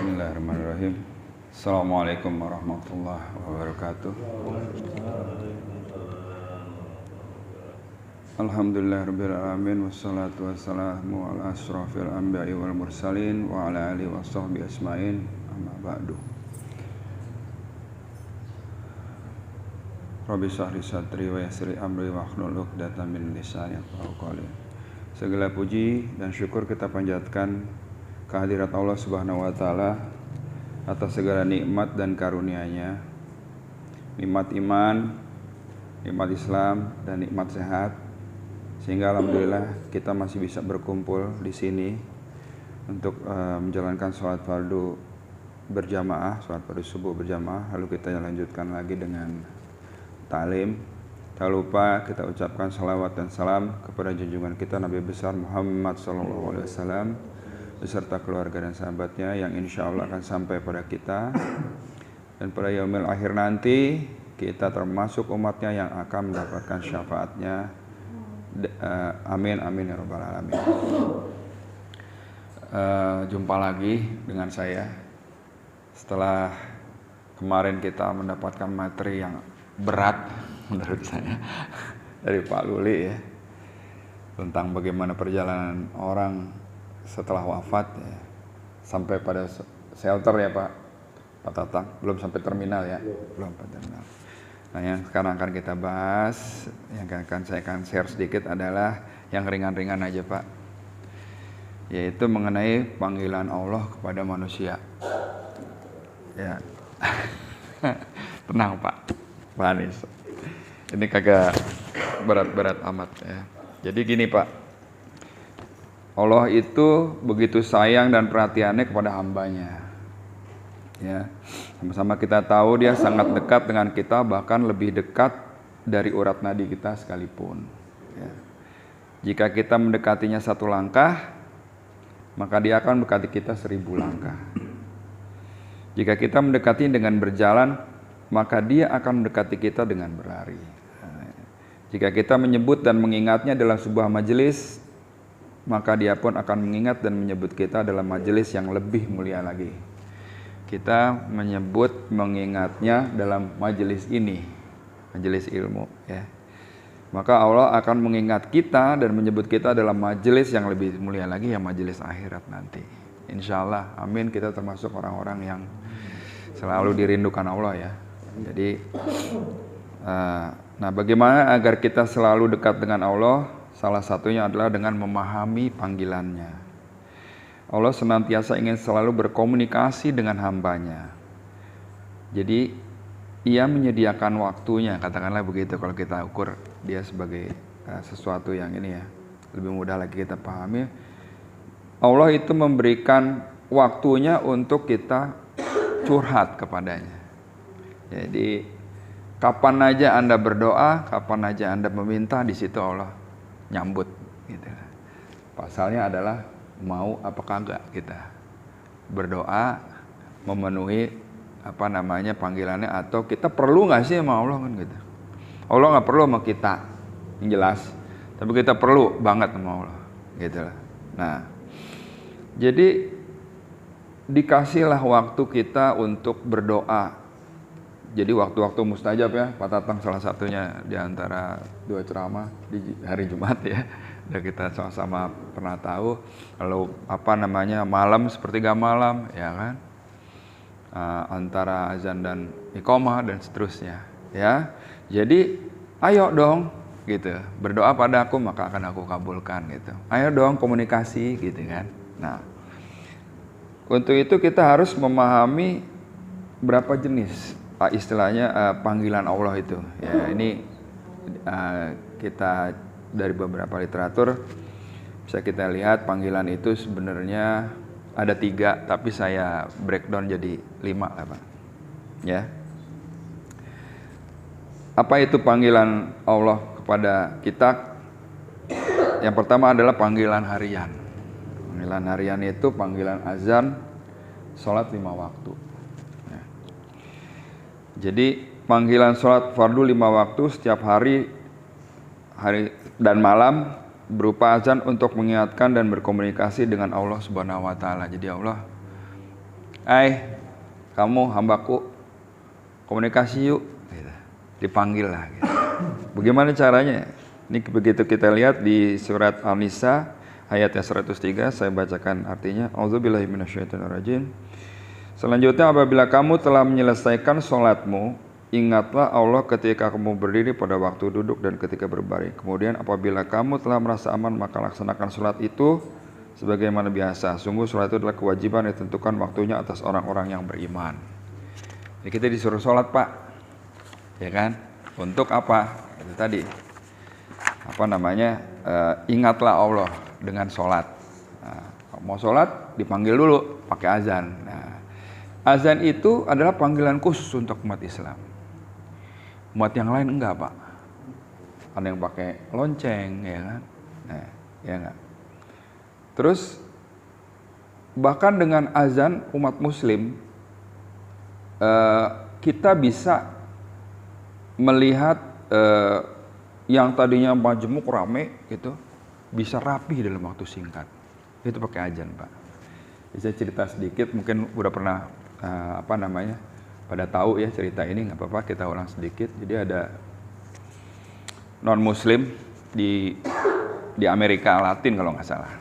Bismillahirrahmanirrahim. Assalamualaikum warahmatullahi wabarakatuh. Alhamdulillahirabbil alamin wassalatu wassalamu ala asyrafil anbiya'i wal mursalin wa ala alihi washabbihi asma'in. Amma ba'du. Rabbi shrah li sadri wa yassir li amri wahlul 'uqdatam min lisani yafqahu qawli. Segala puji dan syukur kita panjatkan kehadirat Allah Subhanahu wa taala atas segala nikmat dan karunia-Nya. Nikmat iman, nikmat Islam dan nikmat sehat. Sehingga alhamdulillah kita masih bisa berkumpul di sini untuk menjalankan sholat fardu berjamaah, sholat fardu subuh berjamaah. Lalu kita lanjutkan lagi dengan ta'lim. Tak lupa kita ucapkan salawat dan salam kepada junjungan kita Nabi besar Muhammad SAW beserta keluarga dan sahabatnya yang insya Allah akan sampai pada kita. Dan pada yaumil akhir nanti kita termasuk umatnya yang akan mendapatkan syafaatnya. Amin amin ya rabbal alamin. Jumpa lagi dengan saya setelah kemarin kita mendapatkan materi yang berat menurut saya dari Pak Luli ya, tentang bagaimana perjalanan orang setelah wafat ya, sampai pada shelter ya Pak Tatang, belum sampai terminal ya, belum sampai terminal. Nah yang sekarang akan kita bahas, yang saya akan share sedikit adalah yang ringan-ringan aja Pak, yaitu mengenai panggilan Allah kepada manusia. Ya, tenang Pak Anies, ini kagak berat-berat amat ya. Jadi gini Pak, Allah itu begitu sayang dan perhatiannya kepada hambanya. Ya, sama-sama kita tahu dia sangat dekat dengan kita, bahkan lebih dekat dari urat nadi kita sekalipun. Ya. Jika kita mendekatinya satu langkah, maka dia akan mendekati kita 1000 langkah. Jika kita mendekati dengan berjalan, maka dia akan mendekati kita dengan berlari. Jika kita menyebut dan mengingatnya dalam sebuah majelis, maka dia pun akan mengingat dan menyebut kita dalam majelis yang lebih mulia lagi. Kita menyebut mengingatnya dalam majelis ini, majelis ilmu ya. Maka Allah akan mengingat kita dan menyebut kita dalam majelis yang lebih mulia lagi, ya majelis akhirat nanti. Insya Allah, amin, kita termasuk orang-orang yang selalu dirindukan Allah ya. Jadi nah bagaimana agar kita selalu dekat dengan Allah? Salah satunya adalah dengan memahami panggilannya. Allah senantiasa ingin selalu berkomunikasi dengan hambanya. Jadi ia menyediakan waktunya, katakanlah begitu kalau kita ukur dia sebagai sesuatu yang ini ya, lebih mudah lagi kita pahami. Allah itu memberikan waktunya untuk kita curhat kepadanya. Jadi kapan aja Anda berdoa, kapan aja Anda meminta, di situ Allah nyambut gitu. Pasalnya adalah mau apa kagak kita berdoa memenuhi panggilannya, atau kita perlu nggak sih sama Allah kan gitu. Allah nggak perlu sama kita yang jelas, tapi kita perlu banget sama Allah gitu lah. Nah jadi dikasihlah waktu kita untuk berdoa. Jadi waktu-waktu mustajab ya, Pak Tatang salah satunya di antara 2 ceramah di hari Jumat ya. Udah kita sama-sama pernah tahu. Lalu malam sepertiga malam ya kan, antara azan dan iqamah dan seterusnya ya. Jadi ayo dong gitu, berdoa padaku maka akan aku kabulkan gitu. Ayo dong komunikasi gitu kan. Nah untuk itu kita harus memahami berapa jenis istilahnya panggilan Allah itu ya. Ini kita dari beberapa literatur bisa kita lihat panggilan itu sebenarnya ada 3, tapi saya breakdown jadi 5 lah Pak ya. Apa itu panggilan Allah kepada kita? Yang pertama adalah panggilan harian. Panggilan harian itu panggilan azan, sholat 5 waktu. Jadi panggilan sholat fardu 5 waktu setiap hari dan malam berupa azan untuk mengingatkan dan berkomunikasi dengan Allah Subhanahu wa taala. Jadi Allah kamu hambaku, komunikasi yuk, gitu. Dipanggil lah. Gitu. Bagaimana caranya? Ini begitu kita lihat di surat An-Nisa ayat yang 103, saya bacakan artinya. A'udzubillahi minasyaitonirrajim. Selanjutnya, apabila kamu telah menyelesaikan sholatmu, ingatlah Allah ketika kamu berdiri, pada waktu duduk, dan ketika berbaring. Kemudian apabila kamu telah merasa aman, maka laksanakan sholat itu sebagaimana biasa. Sungguh sholat itu adalah kewajiban yang ditentukan waktunya atas orang-orang yang beriman. Jadi kita disuruh sholat, Pak, ya kan? Untuk apa? Itu tadi, ingatlah Allah dengan sholat. Nah, mau sholat dipanggil dulu pakai azan. Nah, azan itu adalah panggilan khusus untuk umat Islam. Umat yang lain enggak, Pak. Ada yang pakai lonceng, ya kan? Nah, ya enggak. Terus bahkan dengan azan umat Muslim, kita bisa melihat yang tadinya majemuk rame gitu bisa rapi dalam waktu singkat. Itu pakai azan, Pak. Bisa cerita sedikit, mungkin udah pernah pada tahu ya cerita ini, nggak apa-apa kita ulang sedikit. Jadi ada non Muslim di Amerika Latin kalau nggak salah.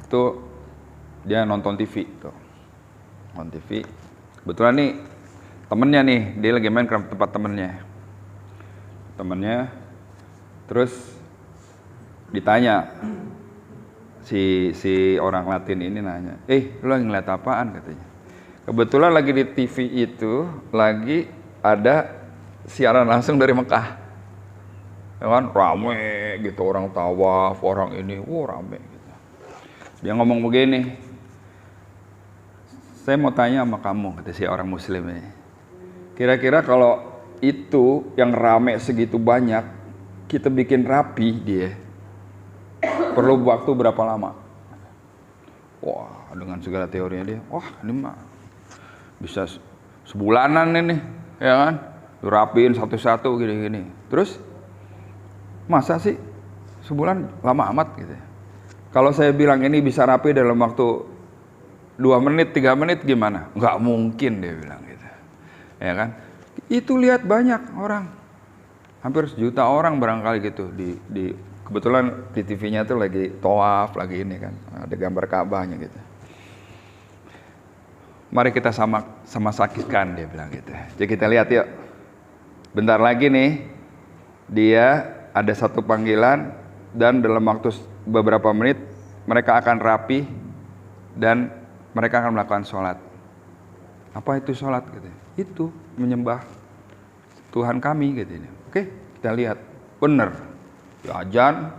Itu dia nonton TV tuh. Nonton TV. Kebetulan nih temennya nih, dia lagi main ke tempat temennya. Terus ditanya si orang Latin ini nanya, lu lagi ngeliat apaan katanya. Kebetulan lagi di TV itu lagi ada siaran langsung dari Mekah, ya kan, rame gitu, orang tawaf, orang ini, rame gitu. Dia ngomong begini, saya mau tanya sama kamu, kata si orang Muslim ini, kira-kira kalau itu yang rame segitu banyak kita bikin rapi dia, perlu waktu berapa lama? Wah, dengan segala teorinya dia, ini mah bisa sebulanan ini, ya kan? Dirapiin satu-satu gini-gini. Terus masa sih sebulan lama amat gitu? Kalau saya bilang ini bisa rapi dalam waktu 2 menit, 3 menit gimana? Nggak mungkin, dia bilang gitu, ya kan? Itu lihat banyak orang, hampir 1 juta orang barangkali gitu di kebetulan di TV-nya tuh lagi tawaf, lagi ini kan, ada gambar Ka'bahnya gitu. Mari kita sama saksikan, dia bilang gitu. Jadi kita lihat yuk. Bentar lagi nih, dia ada satu panggilan dan dalam waktu beberapa menit mereka akan rapi dan mereka akan melakukan sholat. Apa itu sholat? Gitu. Itu menyembah Tuhan kami gitu. Oke, kita lihat. Bener. Dia azan.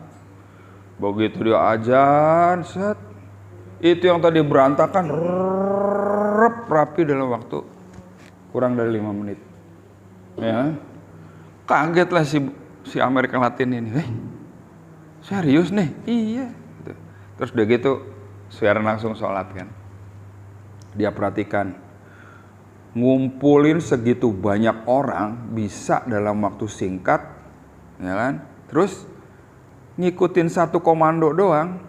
Begitu dia azan, set. Itu yang tadi berantakan rapi dalam waktu kurang dari 5 menit. Ya. Kagetlah si Amerika Latin ini. Serius nih? Iya. Gitu. Terus udah gitu siaran langsung sholat kan. Dia perhatikan, ngumpulin segitu banyak orang bisa dalam waktu singkat, ya kan? Terus ngikutin satu komando doang,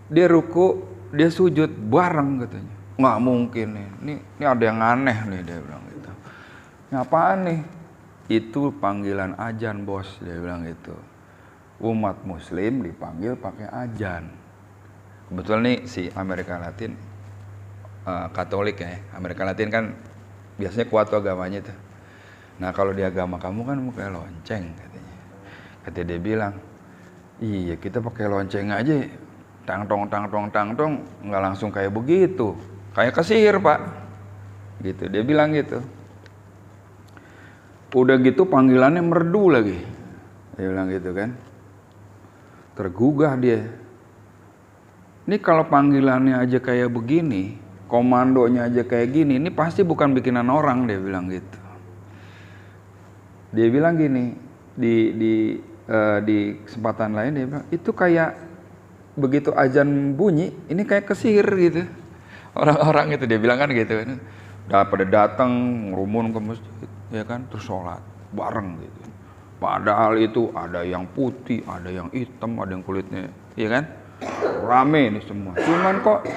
dia ruku, dia sujud bareng katanya. Nggak mungkin nih, ini ada yang aneh nih, dia bilang gitu. Ini apaan nih? Itu panggilan azan, bos, dia bilang gitu. Umat Muslim dipanggil pakai azan. Kebetulan nih si Amerika Latin Katolik ya. Amerika Latin kan biasanya kuat tuh agamanya tuh. Nah kalau di agama kamu kan pakai lonceng katanya. Katanya dia bilang, iya kita pakai lonceng aja, tang tong nggak langsung kayak begitu, kayak kesihir Pak. Gitu dia bilang gitu. Udah gitu panggilannya merdu lagi. Dia bilang gitu kan. Tergugah dia. Ini kalau panggilannya aja kayak begini, komandonya aja kayak gini, ini pasti bukan bikinan orang, dia bilang gitu. Dia bilang gini, di kesempatan lain dia bilang, itu kayak begitu azan bunyi, ini kayak kesihir gitu. Orang-orang itu dia bilang kan gitu. Udah pada datang ngerumun ke masjid, ya kan, terus sholat bareng gitu. Padahal itu ada yang putih, ada yang hitam, ada yang kulitnya, ya kan, rame ini semua. Cuman kok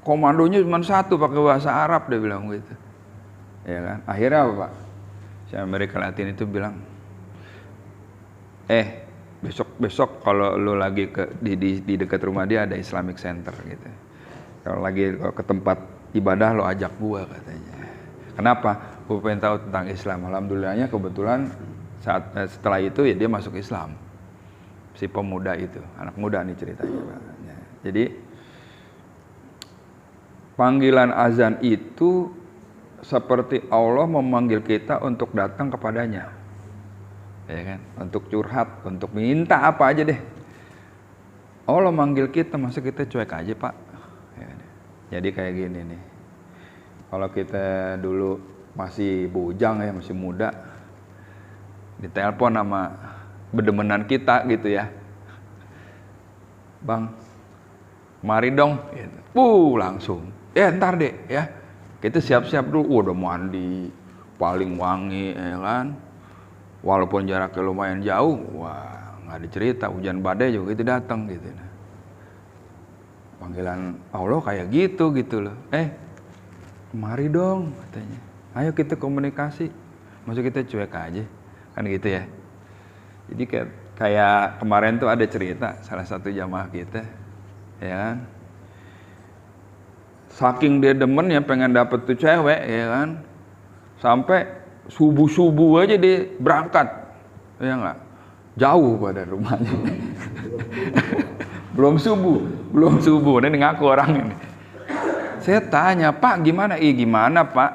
komandonya cuma satu pakai bahasa Arab, dia bilang gitu. Ya kan? Akhirnya apa, Pak? Si Amerika Latin itu bilang, besok kalau lu lagi di dekat rumah dia ada Islamic Center gitu. Kalau ke tempat ibadah lo ajak gua, katanya. Kenapa? Gua pengen tahu tentang Islam. Alhamdulillahnya kebetulan setelah itu ya dia masuk Islam. Si pemuda itu, anak muda nih ceritanya, Pak. Jadi panggilan azan itu seperti Allah memanggil kita untuk datang kepadanya. Ya kan? Untuk curhat, untuk minta apa aja deh. Allah manggil kita, masa kita cuek aja, Pak? Ya kan? Jadi kayak gini nih. Kalau kita dulu masih bujang ya, masih muda, ditelepon sama bedemenan kita gitu ya. Bang, mari dong. Langsung. Ntar deh ya. Kita siap-siap dulu, udah mandi, paling wangi ya kan. Walaupun jaraknya lumayan jauh, wah nggak dicerita, hujan badai juga itu datang gitu. Panggilan Allah kayak gitu loh. Mari dong, katanya. Ayo kita komunikasi. Masa kita cuek aja, kan gitu ya. Jadi kayak kemarin tuh ada cerita salah satu jamaah kita, ya kan. Saking dia demen ya pengen dapet tuh cewek, ya kan. Sampai subuh aja dia berangkat, ya nggak, jauh pada rumahnya. belum subuh, ini ngaku orang ini. Saya tanya, Pak gimana? Gimana Pak?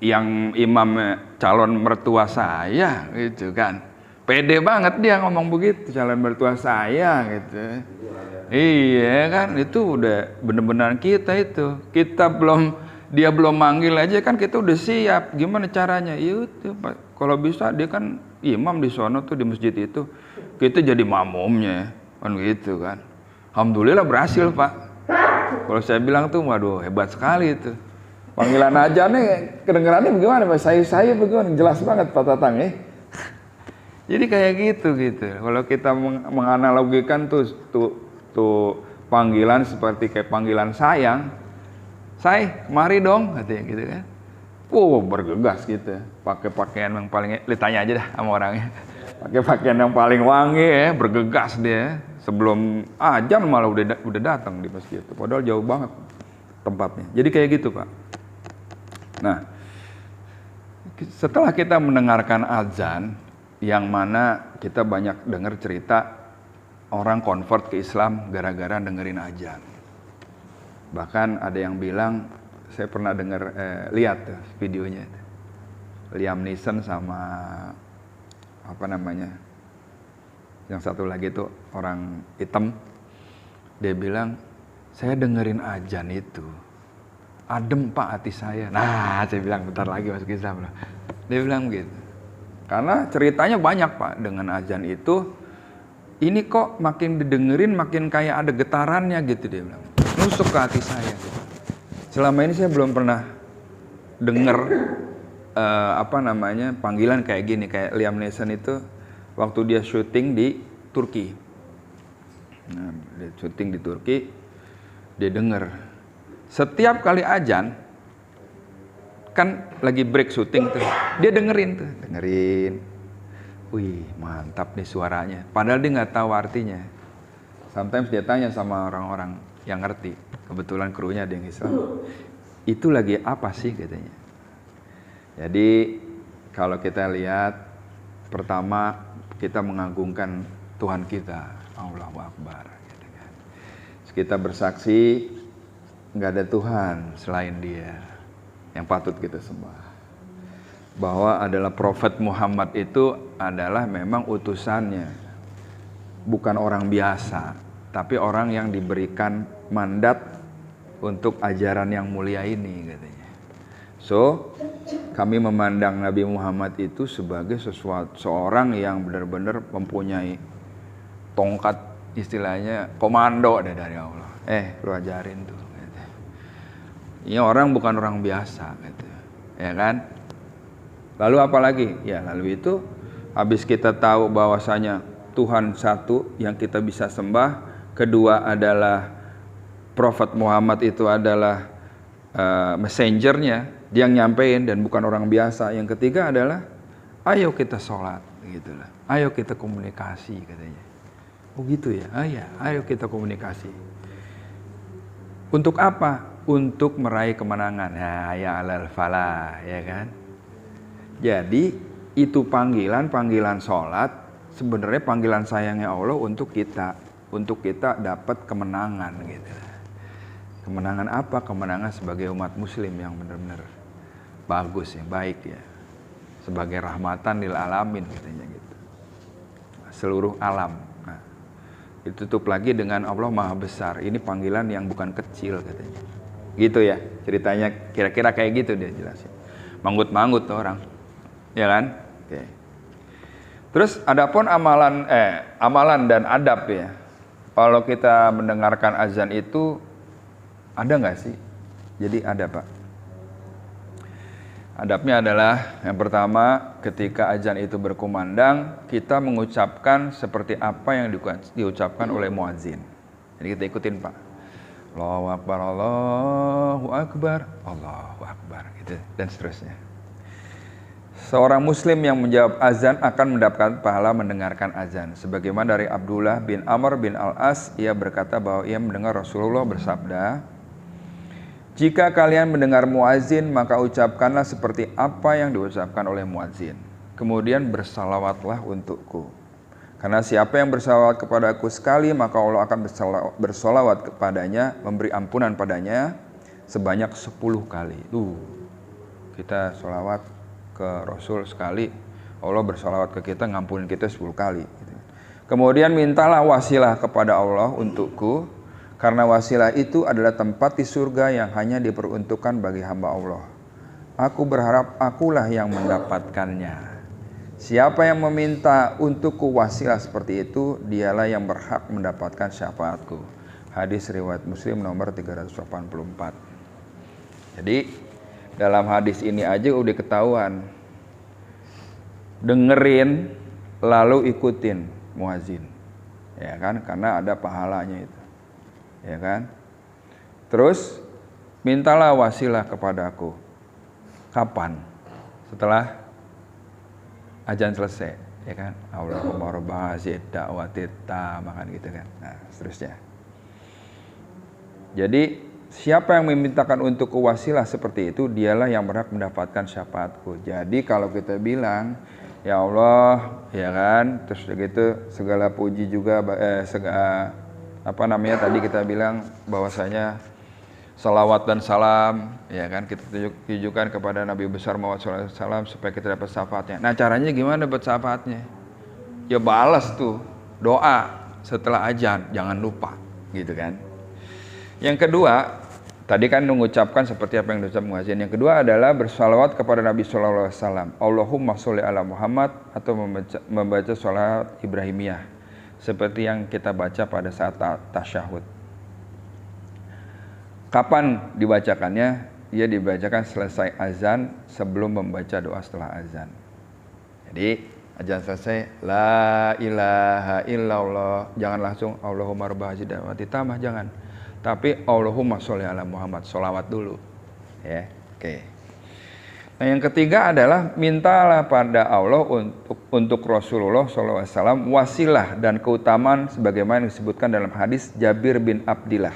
Yang imam calon mertua saya, gitu kan. Pede banget dia ngomong begitu, calon mertua saya, gitu. Iya kan, itu udah bener-bener kita itu. Dia belum manggil aja kan kita udah siap. Gimana caranya? Itu Pak. Kalau bisa dia kan imam di sono tuh di masjid itu. Kita jadi makmumnya, kan gitu kan. Alhamdulillah berhasil, Pak. Kalau saya bilang tuh, waduh hebat sekali itu. Panggilan ajannya kedengerannya bagaimana, Pak? Saya bagaimana? Jelas banget Pak Tatang ya. Jadi kayak gitu. Kalau kita menganalogikan tuh panggilan seperti kayak panggilan sayang. Say, mari dong, katanya gitu kan. Bergegas gitu. Pakai pakaian yang paling, ditanya aja dah sama orangnya. Pakai pakaian yang paling wangi ya, bergegas dia. Sebelum azan malah udah datang di masjid itu. Padahal jauh banget tempatnya. Jadi kayak gitu, Pak. Nah, setelah kita mendengarkan azan, yang mana kita banyak dengar cerita orang convert ke Islam gara-gara dengerin azan. Bahkan ada yang bilang, saya pernah lihat tuh videonya. Liam Neeson sama yang satu lagi tuh orang hitam, dia bilang, saya dengerin azan itu adem Pak hati saya. Nah, saya bilang bentar lagi masuk Islam. Dia bilang gitu. Karena ceritanya banyak Pak dengan azan itu. Ini kok makin didengerin makin kayak ada getarannya gitu, dia bilang. Nusuk ke hati saya gitu. Selama ini saya belum pernah denger panggilan kayak gini, kayak Liam Neeson itu waktu dia syuting di Turki. Nah, dia syuting di Turki, dia denger. Setiap kali azan, kan lagi break syuting tuh, dia dengerin. Wih, mantap nih suaranya. Padahal dia nggak tahu artinya. Sometimes dia tanya sama orang-orang yang ngerti. Kebetulan krunya ada yang Islam. Itu lagi apa sih katanya. Jadi kalau kita lihat, pertama kita mengagungkan Tuhan kita, Allahu Akbar. Gitu kan. Kita bersaksi nggak ada Tuhan selain Dia yang patut kita sembah. Bahwa adalah Prophet Muhammad itu adalah memang utusannya, bukan orang biasa, tapi orang yang diberikan mandat untuk ajaran yang mulia ini katanya. So, kami memandang Nabi Muhammad itu sebagai seorang yang benar-benar mempunyai tongkat, istilahnya komando dari Allah. Lu ajarin tuh. Gitu. Ini orang bukan orang biasa, gitu. Ya kan? Lalu apa lagi? Ya, lalu itu habis kita tahu bahwasanya Tuhan satu yang kita bisa sembah, kedua adalah Prophet Muhammad itu adalah messengernya, dia yang nyampein dan bukan orang biasa. Yang ketiga adalah ayo kita sholat, gitulah. Ayo kita komunikasi katanya. Oh gitu ya, ayo kita komunikasi. Untuk apa? Untuk meraih kemenangan. Nah, ya alal falah, ya kan? Jadi itu panggilan sholat sebenarnya panggilan sayangnya Allah untuk kita dapat kemenangan gitu. Kemenangan apa? Kemenangan sebagai umat muslim yang benar-benar bagus, yang baik ya. Sebagai rahmatan lil alamin katanya gitu. Seluruh alam. Nah, ditutup lagi dengan Allah Maha Besar. Ini panggilan yang bukan kecil katanya. Gitu ya ceritanya, kira-kira kayak gitu dia jelasin. Manggut-manggut tuh orang. Ya kan? Oke. Terus adapun amalan dan adab ya. Kalau kita mendengarkan azan itu ada nggak sih? Jadi ada Pak. Adabnya adalah yang pertama, ketika azan itu berkumandang, kita mengucapkan seperti apa yang diucapkan oleh muadzin. Jadi kita ikutin Pak. Allahu Akbar, Allahu Akbar, Allahu Akbar, gitu dan seterusnya. Seorang muslim yang menjawab azan akan mendapatkan pahala mendengarkan azan. Sebagaimana dari Abdullah bin Amr bin Al-As, ia berkata bahwa ia mendengar Rasulullah bersabda, "Jika kalian mendengar muazin, maka ucapkanlah seperti apa yang diucapkan oleh muazin. Kemudian bersalawatlah untukku. Karena siapa yang bersalawat kepadaku sekali, maka Allah akan bersalawat kepadanya, memberi ampunan padanya sebanyak 10 kali." Kita salawat ke Rasul sekali, Allah bersalawat ke kita, ngampunin kita 10 kali. Kemudian mintalah wasilah kepada Allah untukku, karena wasilah itu adalah tempat di surga yang hanya diperuntukkan bagi hamba Allah. Aku berharap akulah yang mendapatkannya. Siapa yang meminta untukku wasilah seperti itu, dialah yang berhak mendapatkan syafaatku. Hadis riwayat Muslim nomor 384. Jadi dalam hadis ini aja udah ketahuan. Dengerin lalu ikutin muazin. Ya kan? Karena ada pahalanya itu. Ya kan? Terus mintalah wasilah kepadaku. Kapan? Setelah azan selesai, ya kan? Allahumma rabb hadzal da'wati tammah gitu kan. Nah, seterusnya. Jadi siapa yang memintakan untuk wasilah seperti itu, dialah yang berhak mendapatkan syafaatku. Jadi kalau kita bilang, ya Allah, ya kan, terus begitu segala puji juga, tadi kita bilang bahwasanya salawat dan salam, ya kan, kita tujukan kepada Nabi besar Muhammad SAW supaya kita dapat syafaatnya. Nah caranya gimana dapat syafaatnya? Ya balas tuh doa setelah azan, jangan lupa, gitu kan. Yang kedua, tadi kan mengucapkan seperti apa yang diucapkan muadzin. Yang kedua adalah bersalawat kepada Nabi SAW. Allahumma sholli ala Muhammad, atau membaca sholawat Ibrahimiyah seperti yang kita baca pada saat tasyahud. Kapan dibacakannya? Ia dibacakan selesai azan sebelum membaca doa setelah azan. Jadi azan selesai, la ilaha illallah, jangan langsung Allahumma rabb hadzal da'wati tammah, jangan. Tapi Allahumma sholli ala Muhammad, sholawat dulu. Ya, oke. Nah yang ketiga adalah mintalah pada Allah untuk Rasulullah SAW wasilah dan keutamaan sebagaimana disebutkan dalam hadis Jabir bin Abdillah.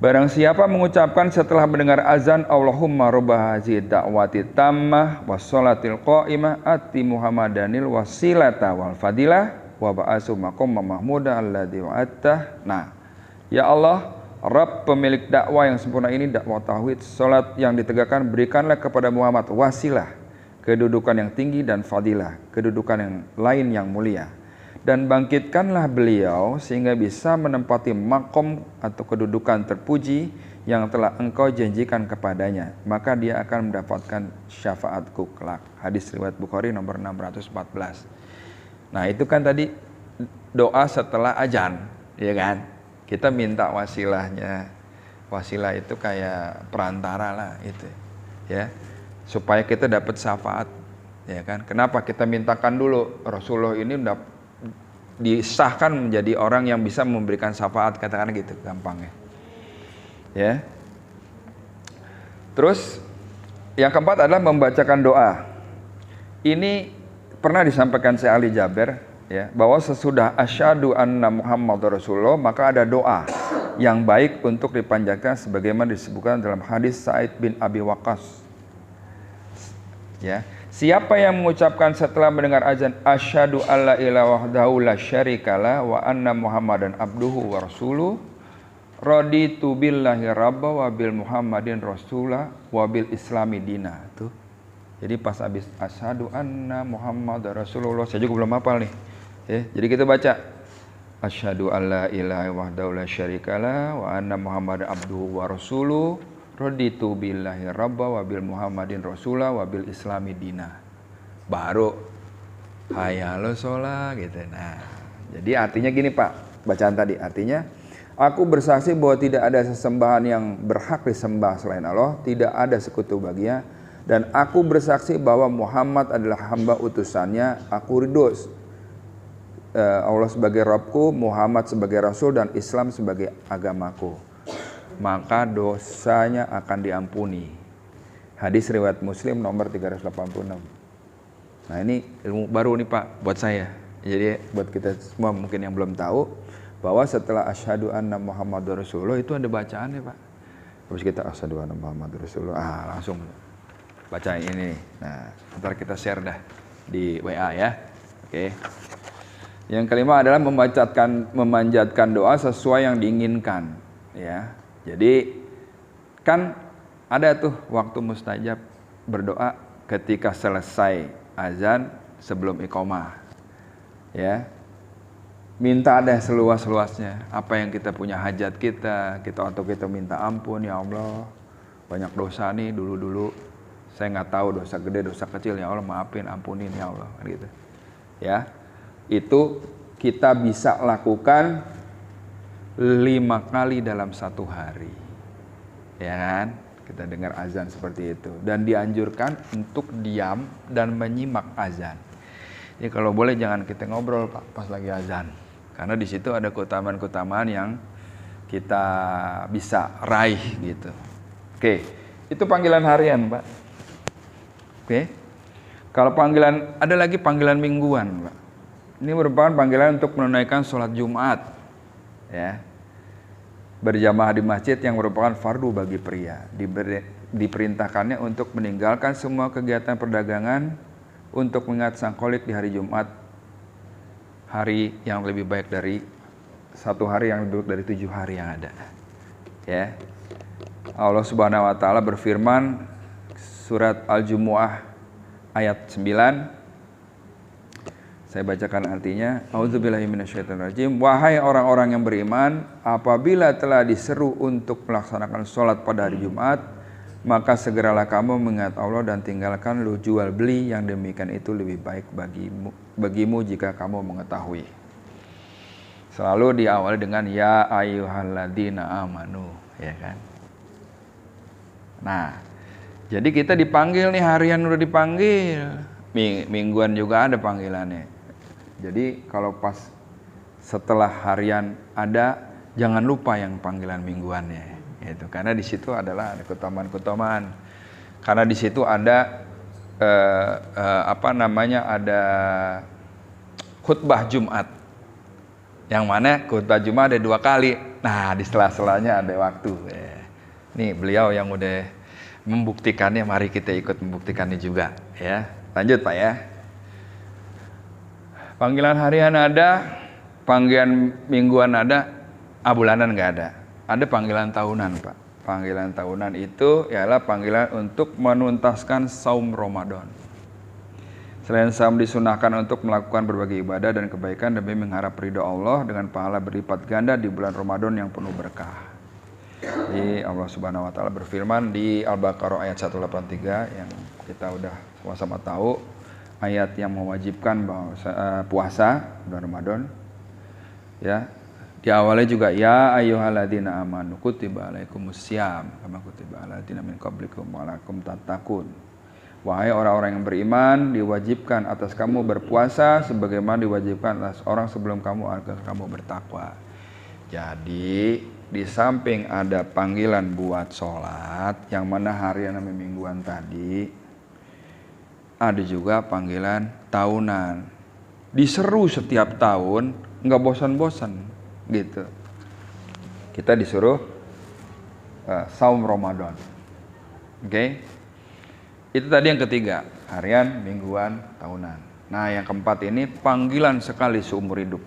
Barang siapa mengucapkan setelah mendengar azan, Allahumma rabb hadzal da'wati tammah wassalatil qa'imah ati Muhammadanil wasilata wal fadilah wa ba'asu maqam mahmuda alladzi wa'attah. Nah, ya Allah, Rabb pemilik dakwah yang sempurna ini, dakwah tauhid, salat yang ditegakkan, berikanlah kepada Muhammad wasilah, kedudukan yang tinggi, dan fadilah, kedudukan yang lain yang mulia. Dan bangkitkanlah beliau sehingga bisa menempati makom atau kedudukan terpuji yang telah engkau janjikan kepadanya. Maka dia akan mendapatkan syafaatku kelak. Hadis riwayat Bukhari nomor 614. Nah itu kan tadi doa setelah azan, ya kan? Kita minta wasilahnya. Wasilah itu kayak perantara lah itu, ya, supaya kita dapat syafaat, ya kan? Kenapa kita mintakan dulu? Rasulullah ini disahkan menjadi orang yang bisa memberikan syafaat, katakan gitu gampangnya, ya. Terus yang keempat adalah membacakan doa. Ini pernah disampaikan Syekh Ali Jaber ya, bahwa sesudah asyhadu anna Muhammadar Rasulullah maka ada doa yang baik untuk dipanjatkan sebagaimana disebutkan dalam hadis Sa'id bin Abi Waqqas. Ya, siapa yang mengucapkan setelah mendengar azan asyhadu alla ilaha wahdahu la syarikalah wa anna Muhammadan abduhu wa rasuluh raditu billahi rabba wa bil Muhammadin rasula wa bil islami dina. Tuh. Jadi pas habis asyhadu anna Muhammadar Rasulullah, saya juga belum hafal nih. Ya, jadi kita baca asyhadu alla ilaha wahdahu la syarikalah wa anna Muhammadan abduhu wa rasuluh raditu billahi rabba wa bil Muhammadin rasula wa bil islami dina. Baru hayya sholat gitu. Nah, jadi artinya gini Pak, bacaan tadi artinya aku bersaksi bahwa tidak ada sesembahan yang berhak disembah selain Allah, tidak ada sekutu baginya, dan aku bersaksi bahwa Muhammad adalah hamba utusannya. Aku ridho Allah sebagai Rabbku, Muhammad sebagai Rasul, dan Islam sebagai agamaku. Maka dosanya akan diampuni. Hadis riwayat Muslim nomor 386. Nah ini ilmu baru nih Pak buat saya. Jadi buat kita semua mungkin yang belum tahu, bahwa setelah asyhadu anna Muhammadar Rasulullah itu ada bacaannya Pak. Terus kita asyhadu anna Muhammadar Rasulullah, langsung bacain ini. Nah, ntar kita share dah di WA ya. Oke. Yang kelima adalah memanjatkan doa sesuai yang diinginkan. Ya, jadi kan ada tuh waktu mustajab berdoa ketika selesai azan sebelum iqamah. Ya. Minta deh seluas-luasnya apa yang kita punya hajat kita untuk kita minta ampun ya Allah, banyak dosa nih dulu saya nggak tahu dosa gede dosa kecil ya Allah maafin ampunin ya Allah gitu ya. Itu kita bisa lakukan 5 kali dalam satu hari ya kan, kita dengar azan seperti itu, dan dianjurkan untuk diam dan menyimak azan. Jadi kalau boleh jangan kita ngobrol Pak pas lagi azan. Karena di situ ada keutamaan-keutamaan yang kita bisa raih gitu. Oke, itu panggilan harian, Pak. Oke. Kalau panggilan, ada lagi panggilan mingguan, Pak. Ini merupakan panggilan untuk menunaikan sholat Jumat. Ya. Berjamaah di masjid yang merupakan fardu bagi pria. Diperintahkannya untuk meninggalkan semua kegiatan perdagangan untuk mengingat sang Khalid di hari Jumat, hari yang lebih baik dari satu hari yang lebih baik dari 7 hari yang ada. Ya. Allah Subhanahu wa taala berfirman surat Al-Jumu'ah ayat 9. Saya bacakan artinya. Auzubillahi minasyaitonirrajim. Wahai orang-orang yang beriman, apabila telah diseru untuk melaksanakan sholat pada hari Jumat, maka segeralah kamu mengingat Allah dan tinggalkan lu jual beli, yang demikian itu lebih baik bagimu jika kamu mengetahui. Selalu diawali dengan ya ayyuhalladzina amanu, ya kan. Nah, jadi kita dipanggil nih, harian udah dipanggil, mingguan juga ada panggilannya. Jadi kalau pas setelah harian ada, jangan lupa yang panggilan mingguannya. Itu karena di situ adalah ada keutamaan-keutamaan. Karena di situ ada ada khutbah Jumat. Yang mana khutbah Jumat ada 2 kali. Nah, di sela-selanya ada waktu. Nih beliau yang udah membuktikannya, mari kita ikut membuktikannya juga ya. Lanjut Pak ya. Panggilan harian ada, panggilan mingguan ada, bulanan nggak ada. Ada panggilan tahunan Pak. Panggilan tahunan itu ialah panggilan untuk menuntaskan saum Ramadan. Selain saum disunahkan untuk melakukan berbagai ibadah dan kebaikan demi mengharap ridho Allah dengan pahala berlipat ganda di bulan Ramadan yang penuh berkah. Jadi Allah Subhanahu wa taala berfirman di Al-Baqarah ayat 183 yang kita udah sama-sama tahu, ayat yang mewajibkan bahwa puasa bulan Ramadan. Ya. Diawali juga ya ayyuhalladzina amanu kutiba alaikumussyam kama kutiba alal ladzina min qablikum la'allakum tattaqun. Wahai orang-orang yang beriman, diwajibkan atas kamu berpuasa sebagaimana diwajibkan atas orang sebelum kamu agar kamu bertakwa. Jadi di samping ada panggilan buat sholat, yang mana harian sampai mingguan tadi, ada juga panggilan tahunan. Diseru setiap tahun, nggak bosan-bosan gitu. Kita disuruh saum Ramadan. Oke? Itu tadi yang ketiga, harian, mingguan, tahunan. Nah, yang keempat ini panggilan sekali seumur hidup,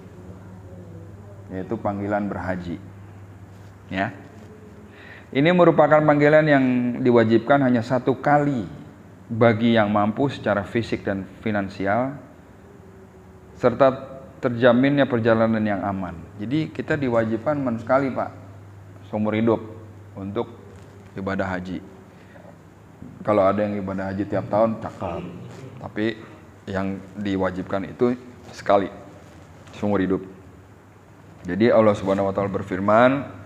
yaitu panggilan berhaji. Ya, ini merupakan panggilan yang diwajibkan hanya satu kali bagi yang mampu secara fisik dan finansial, serta terjaminnya perjalanan yang aman. Jadi kita diwajibkan sekali Pak, seumur hidup untuk ibadah haji. Kalau ada yang ibadah haji tiap tahun, cakep. Tapi yang diwajibkan itu sekali seumur hidup. Jadi Allah Subhanahu wa taala berfirman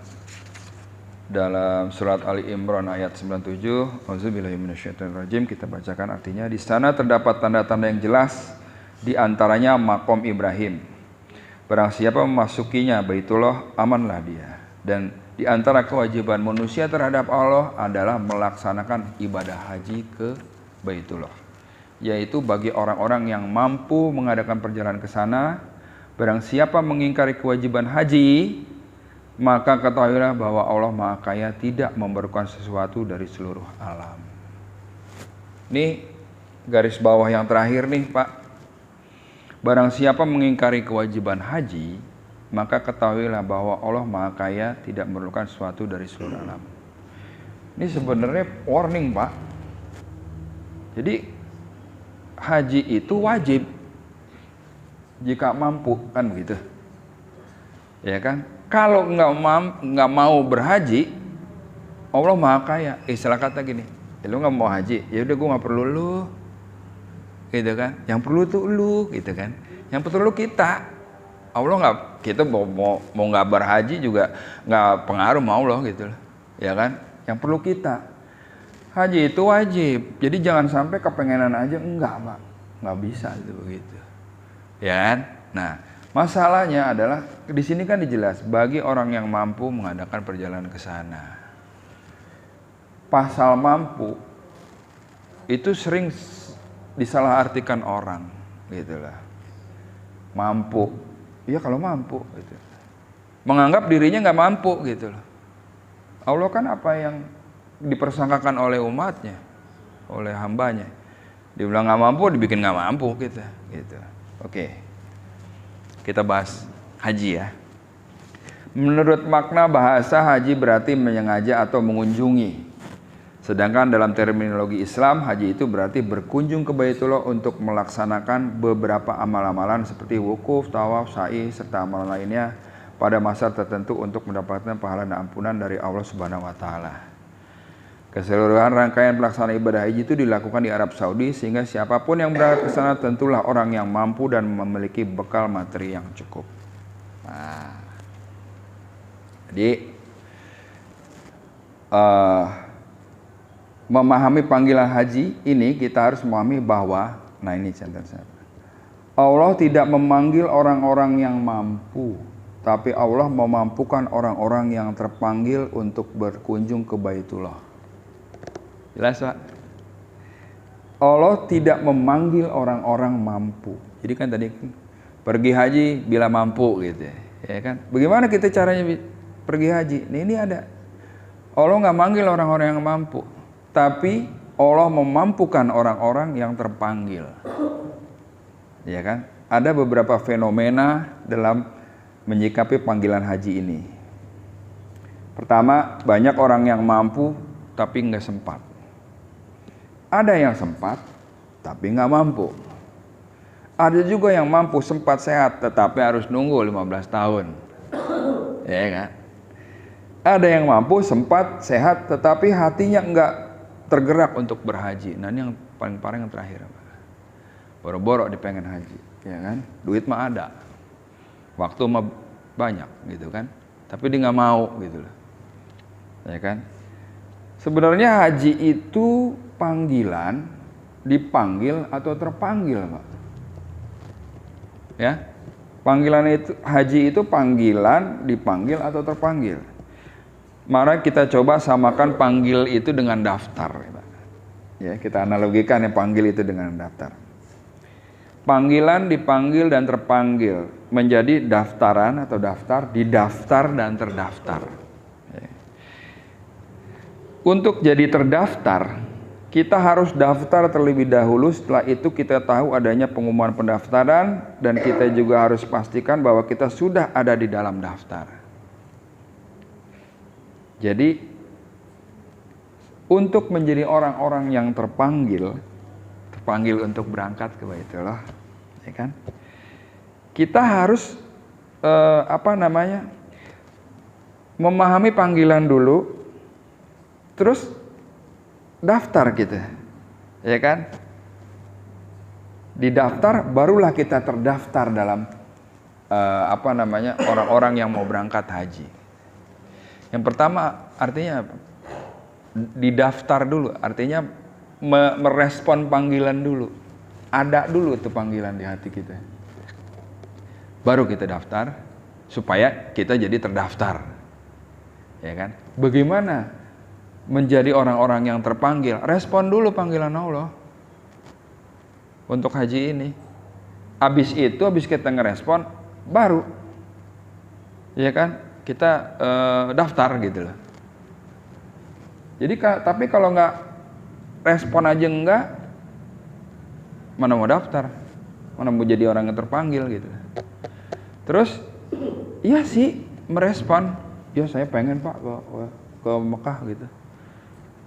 dalam surat Ali Imran ayat 97, Auzubillahi minasyaitonirrajim, kita bacakan artinya. Di sana terdapat tanda-tanda yang jelas, di antaranya makom Ibrahim. Barang siapa memasukinya Baitullah, amanlah dia. Dan di antara kewajiban manusia terhadap Allah adalah melaksanakan ibadah haji ke Baitullah, yaitu bagi orang-orang yang mampu mengadakan perjalanan ke sana. Barang siapa mengingkari kewajiban haji, maka ketahuilah bahwa Allah Maha Kaya tidak memerlukan sesuatu dari seluruh alam. Ini garis bawah yang terakhir nih Pak. Barang siapa mengingkari kewajiban haji, maka ketahuilah bahwa Allah Maha Kaya tidak memerlukan sesuatu dari seluruh alam. Ini sebenarnya warning Pak. Jadi haji itu wajib jika mampu, kan begitu, ya kan? Kalau nggak mau berhaji, Allah Maha Kaya. Istilah kata gini, lu nggak mau haji, ya udah gue nggak perlu lu, gitu kan? Yang perlu tuh lu, gitu kan? Yang perlu kita. Allah nggak, kita mau nggak berhaji juga nggak pengaruh mau Allah gitu loh, ya kan? Yang perlu kita. Haji itu wajib, jadi jangan sampai kepengenan aja, enggak Pak, nggak bisa itu begitu. Ya kan? Nah, masalahnya adalah di sini kan dijelas bagi orang yang mampu mengadakan perjalanan ke sana. Pasal mampu itu sering disalahartikan orang, gitulah. Mampu, iya kalau mampu, gitu. Menganggap dirinya nggak mampu, gitu loh. Allah kan apa yang dipersangkakan oleh umatnya, oleh hambanya, dibilang nggak mampu, dibikin nggak mampu, gitu. Oke, kita bahas haji ya. Menurut makna bahasa, haji berarti menyengaja atau mengunjungi. Sedangkan dalam terminologi Islam, haji itu berarti berkunjung ke Baitullah untuk melaksanakan beberapa amal-amalan seperti wukuf, tawaf, sa'i, serta amalan lainnya pada masa tertentu untuk mendapatkan pahala dan ampunan dari Allah Subhanahu wa taala. Keseluruhan rangkaian pelaksanaan ibadah haji itu dilakukan di Arab Saudi, sehingga siapapun yang berangkat ke sana tentulah orang yang mampu dan memiliki bekal materi yang cukup. Nah, jadi memahami panggilan haji ini kita harus memahami bahwa, nah ini catatan, Allah tidak memanggil orang-orang yang mampu, tapi Allah memampukan orang-orang yang terpanggil untuk berkunjung ke Baitullah. Jelas Pak? Allah tidak memanggil orang-orang mampu. Jadi kan tadi pergi haji bila mampu gitu ya kan? Bagaimana kita caranya pergi haji? Nah, ini ada. Allah nggak manggil orang-orang yang mampu, tapi Allah memampukan orang-orang yang terpanggil. Ya kan? Ada beberapa fenomena dalam menyikapi panggilan haji ini. Pertama, banyak orang yang mampu tapi nggak sempat. Ada yang sempat tapi nggak mampu. Ada juga yang mampu sempat sehat tetapi harus nunggu 15 tahun. Ya kan? Ada yang mampu sempat sehat tetapi hatinya nggak tergerak untuk berhaji. Nah ini yang paling parah yang terakhir. Boro-boro dipengen haji, ya kan? Duit mah ada, waktu mah banyak gitu kan? Tapi dia nggak mau gitu loh, ya kan? Sebenarnya haji itu panggilan, dipanggil atau terpanggil, Pak. Ya, panggilan itu, haji itu panggilan, dipanggil atau terpanggil. Mari kita coba samakan panggil itu dengan daftar. Ya, kita analogikan ya panggil itu dengan daftar. Panggilan, dipanggil, dan terpanggil menjadi daftaran atau daftar, didaftar, dan terdaftar. Ya. Untuk jadi terdaftar, kita harus daftar terlebih dahulu. Setelah itu kita tahu adanya pengumuman pendaftaran, dan kita juga harus pastikan bahwa kita sudah ada di dalam daftar. Jadi untuk menjadi orang-orang yang terpanggil untuk berangkat ke Baitullah, ya kan? Kita harus memahami panggilan dulu, terus daftar kita, ya kan? Di daftar barulah kita terdaftar dalam orang-orang yang mau berangkat haji. Yang pertama artinya apa? Didaftar dulu, artinya merespon panggilan dulu. Ada dulu tuh panggilan di hati kita. Baru kita daftar supaya kita jadi terdaftar. Ya kan? Bagaimana menjadi orang-orang yang terpanggil? Respon dulu panggilan Allah untuk haji ini. Habis kita ngerespon, baru ya kan? Kita daftar gitu loh. Jadi tapi kalau nggak respon aja enggak, mana mau daftar, mana mau jadi orang yang terpanggil gitu. Terus, iya sih merespon, ya saya pengen Pak ke Mekah gitu.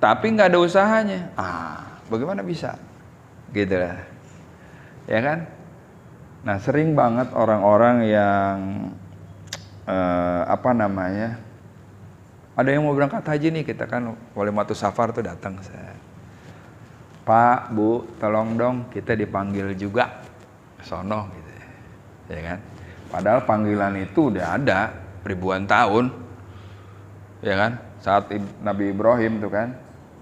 Tapi nggak ada usahanya, bagaimana bisa? Gitu lah, ya kan? Nah sering banget orang-orang yang ada yang mau berangkat haji nih, kita kan Walimatus Safar tuh datang. Pak, Bu, tolong dong kita dipanggil juga ke sono gitu. Ya kan? Padahal panggilan itu udah ada ribuan tahun. Ya kan? Saat Nabi Ibrahim tuh kan,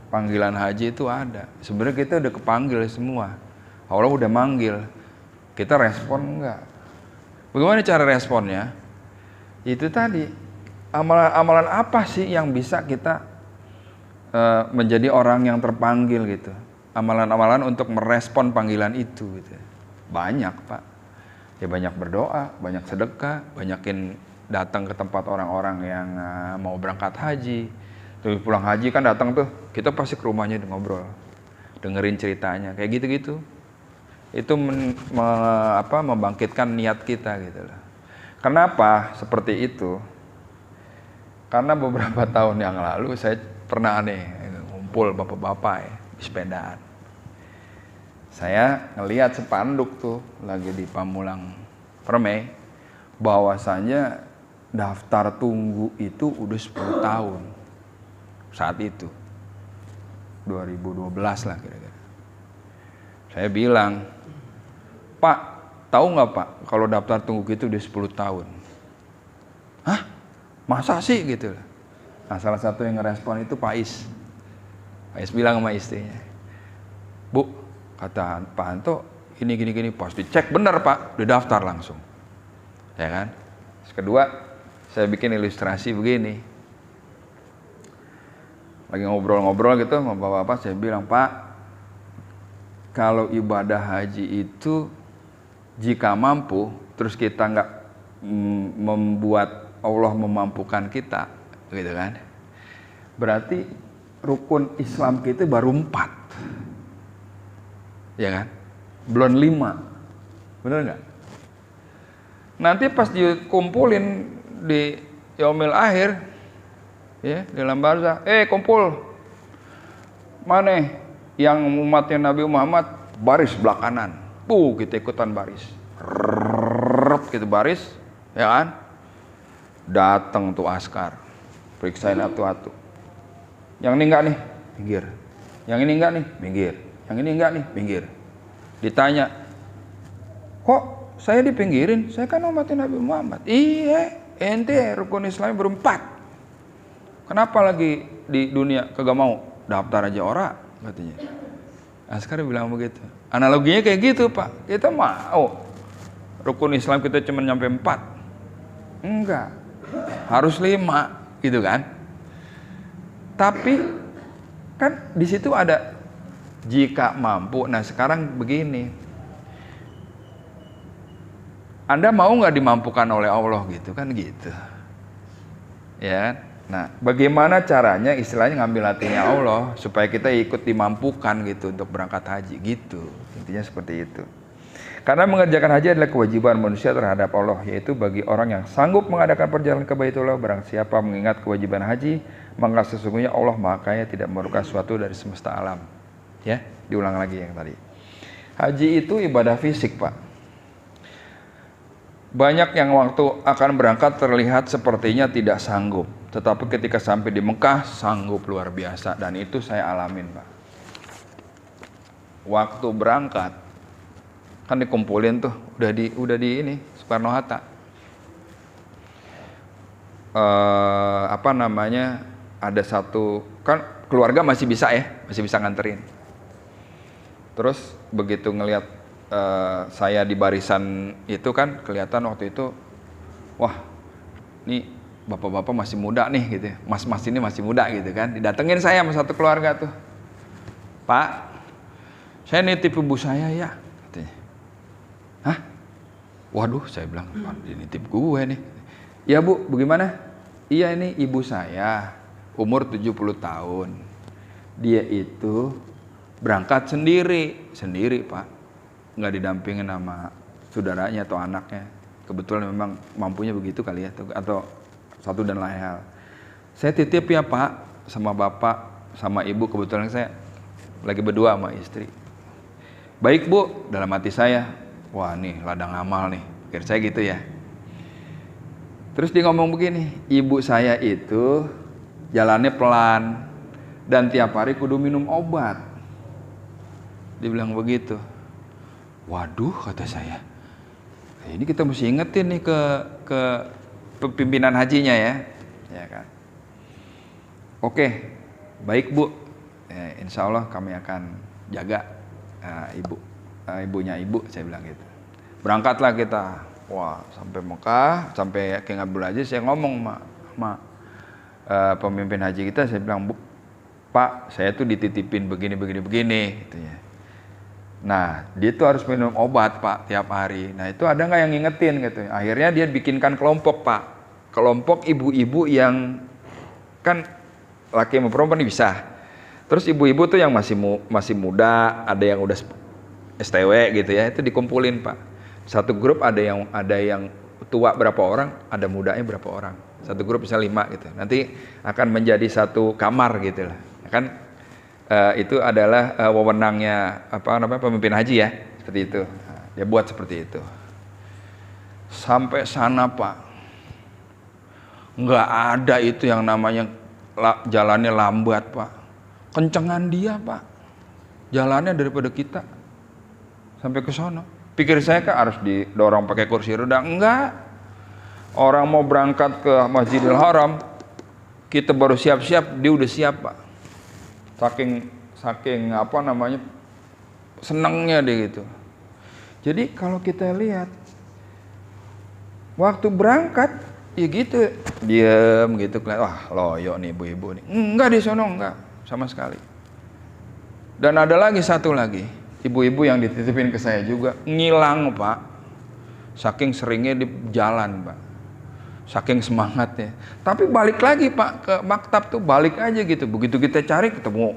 panggilan haji itu ada. Sebenarnya kita udah kepanggil semua. Allah udah manggil. Kita respon enggak? Bagaimana cara responnya? Itu tadi, amalan-amalan apa sih yang bisa kita menjadi orang yang terpanggil gitu. Amalan-amalan untuk merespon panggilan itu gitu. Banyak Pak. Ya banyak berdoa, banyak sedekah, banyakin datang ke tempat orang-orang yang mau berangkat haji. Terus pulang haji kan datang tuh, kita pasti ke rumahnya ngobrol, dengerin ceritanya, kayak gitu-gitu. Itu membangkitkan niat kita gitu loh. Kenapa seperti itu? Karena beberapa tahun yang lalu saya pernah ngumpul bapak-bapak ya, di sepedaan. Saya ngelihat spanduk tuh lagi di Pamulang Permai, bahwasanya daftar tunggu itu udah 10 tahun. Saat itu 2012 lah kira-kira. Saya bilang, Pak, tahu nggak Pak, kalau daftar tunggu gitu udah 10 tahun. Hah? Masa sih gitu? Nah salah satu yang ngerespon itu Pak Is. Pak Is bilang sama istrinya, Bu, kata Pak Anto, ini gini, pas dicek bener Pak, udah daftar langsung. Ya kan? Terus kedua, saya bikin ilustrasi begini. Lagi ngobrol-ngobrol gitu sama bapak-bapak, saya bilang, Pak, kalau ibadah haji itu jika mampu, terus kita nggak membuat Allah memampukan kita, gitu kan? Berarti rukun Islam kita baru 4, ya kan? Belum 5, bener nggak? Nanti pas dikumpulin di yaumil akhir, ya dalam barzah, kumpul, mana yang umatnya Nabi Muhammad baris sebelah kanan, kita ikutan baris, gitu baris, ya kan? Datang tuh askar, periksain atu-atu. Yang ini enggak nih, minggir. Yang ini enggak nih, minggir. Yang ini enggak nih, minggir. Ditanya, kok saya dipinggirin? Saya kan umatnya Nabi Muhammad. Iya, ente rukun Islam baru 4. Kenapa lagi di dunia kagak mau? Daftar aja ora, katanya. Askar bilang begitu. Analoginya kayak gitu Pak. Kita mau rukun Islam kita cuma nyampe 4. Enggak. Harus 5, gitu kan? Tapi kan di situ ada jika mampu. Nah sekarang begini, Anda mau nggak dimampukan oleh Allah gitu kan gitu, ya. Nah, bagaimana caranya istilahnya ngambil hatinya Allah supaya kita ikut dimampukan gitu untuk berangkat haji gitu. Intinya seperti itu. Karena mengerjakan haji adalah kewajiban manusia terhadap Allah, yaitu bagi orang yang sanggup mengadakan perjalanan ke Baitullah. Barang siapa mengingat kewajiban haji, maka sesungguhnya Allah Maha Kaya tidak memerlukan sesuatu dari semesta alam. Ya, diulang lagi yang tadi. Haji itu ibadah fisik, Pak. Banyak yang waktu akan berangkat terlihat sepertinya tidak sanggup. Tetapi ketika sampai di Mekah, sanggup luar biasa. Dan itu saya alamin, Pak. Waktu berangkat, kan dikumpulin tuh, udah di ini, Soekarno-Hatta. Ada satu, kan keluarga masih bisa nganterin. Terus begitu ngelihat saya di barisan itu kan kelihatan waktu itu, wah ini bapak-bapak masih muda nih gitu, mas-mas ini masih muda gitu kan, didatengin saya sama satu keluarga tuh, Pak, saya nitip ibu saya ya, katanya. Hah? Waduh, saya bilang, ini nitip gue nih. Ya Bu, bagaimana? Iya ini ibu saya, umur 70 tahun, dia itu berangkat sendiri Pak. Nggak didampingin sama saudaranya atau anaknya. Kebetulan memang mampunya begitu kali ya, atau satu dan lain hal. Saya titip ya Pak sama bapak sama ibu, kebetulan saya lagi berdua sama istri. Baik Bu, dalam hati saya, wah nih ladang amal nih, pikir saya gitu ya. Terus dia ngomong begini, ibu saya itu jalannya pelan dan tiap hari kudu minum obat. Dia bilang begitu. Waduh, kata saya, ini kita mesti ingetin nih ke pimpinan hajinya ya kan. Oke, baik Bu, insya Allah kami akan jaga ibunya ibu, saya bilang gitu. Berangkatlah kita, wah sampai Mekah, sampai King Abdul Aziz, saya ngomong sama pemimpin haji kita, saya bilang, Bu, Pak, saya tuh dititipin begini gitu ya. Nah, dia tuh harus minum obat Pak tiap hari. Nah itu ada nggak yang ngingetin gitu. Akhirnya dia bikinkan kelompok Pak. Kelompok ibu-ibu yang kan laki sama perempuan ini bisa. Terus ibu-ibu tuh yang masih muda, ada yang udah STW gitu ya, itu dikumpulin Pak. Satu grup ada yang tua berapa orang, ada mudanya berapa orang. Satu grup bisa 5 gitu. Nanti akan menjadi satu kamar gitu lah. Kan itu adalah wewenangnya pemimpin haji ya, seperti itu. Dia buat seperti itu. Sampai sana Pak, nggak ada itu yang namanya jalannya lambat Pak. Kencengan dia Pak, jalannya daripada kita sampai ke sono. Pikir saya kan harus didorong pakai kursi roda, enggak. Orang mau berangkat ke Masjidil Haram, kita baru siap-siap, dia udah siap Pak. Saking senangnya dia gitu. Jadi kalau kita lihat waktu berangkat ya gitu, diam gitu, wah loyo nih ibu-ibu nih. Enggak di sono, enggak sama sekali. Dan ada lagi satu lagi, ibu-ibu yang dititipin ke saya juga ngilang Pak. Saking seringnya di jalan Pak. Saking semangatnya. Tapi balik lagi Pak ke maktab tuh, balik aja gitu. Begitu kita cari ketemu.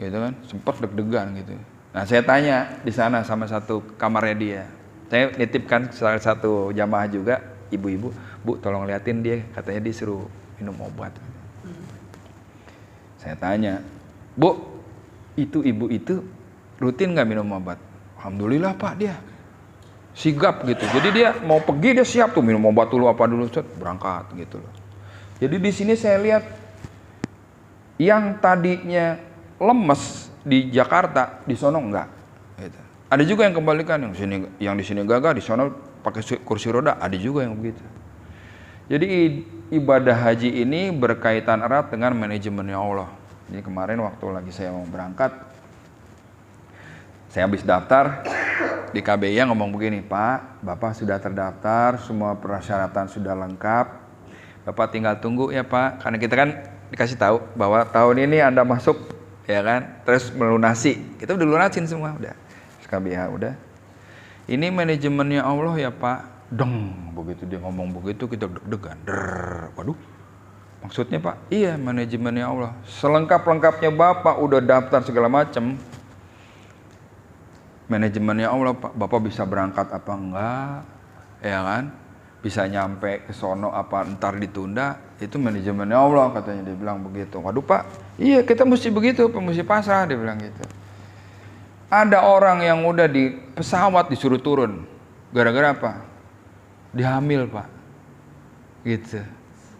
Gitu kan, sempat deg-degan gitu. Nah saya tanya di sana sama satu kamarnya dia. Saya nitipkan salah satu jamaah juga, ibu-ibu, Bu tolong liatin dia, katanya disuruh minum obat. Saya tanya, Bu, itu ibu itu rutin nggak minum obat? Alhamdulillah Pak, dia sigap gitu. Jadi dia mau pergi dia siap tuh, minum obat dulu berangkat gitu loh. Jadi di sini saya lihat yang tadinya lemes di Jakarta, di sono enggak. Gitu. Ada juga yang kebalikan, yang di sini gagah, di sono pakai kursi roda, ada juga yang begitu. Jadi ibadah haji ini berkaitan erat dengan manajemennya Allah. Jadi kemarin waktu lagi saya mau berangkat, saya habis daftar di KBI ngomong begini, Pak, Bapak sudah terdaftar, semua persyaratan sudah lengkap, Bapak tinggal tunggu ya Pak, karena kita kan dikasih tahu bahwa tahun ini Anda masuk, ya kan, terus melunasi, kita udah lunasin semua, udah SKBH udah. Ini manajemennya Allah ya Pak. Deng, begitu dia ngomong begitu kita deg-degan. Waduh, maksudnya Pak? Iya, manajemennya Allah. Selengkap-lengkapnya Bapak udah daftar segala macam. Manajemennya Allah Pak. Bapak bisa berangkat apa enggak? Ya kan? Bisa nyampe ke sono apa ntar ditunda? Itu manajemennya Allah katanya, dia bilang begitu. Waduh Pak, iya kita mesti begitu, mesti pasrah, dia bilang gitu. Ada orang yang udah di pesawat disuruh turun. Gara-gara apa? Dihamil Pak. Gitu.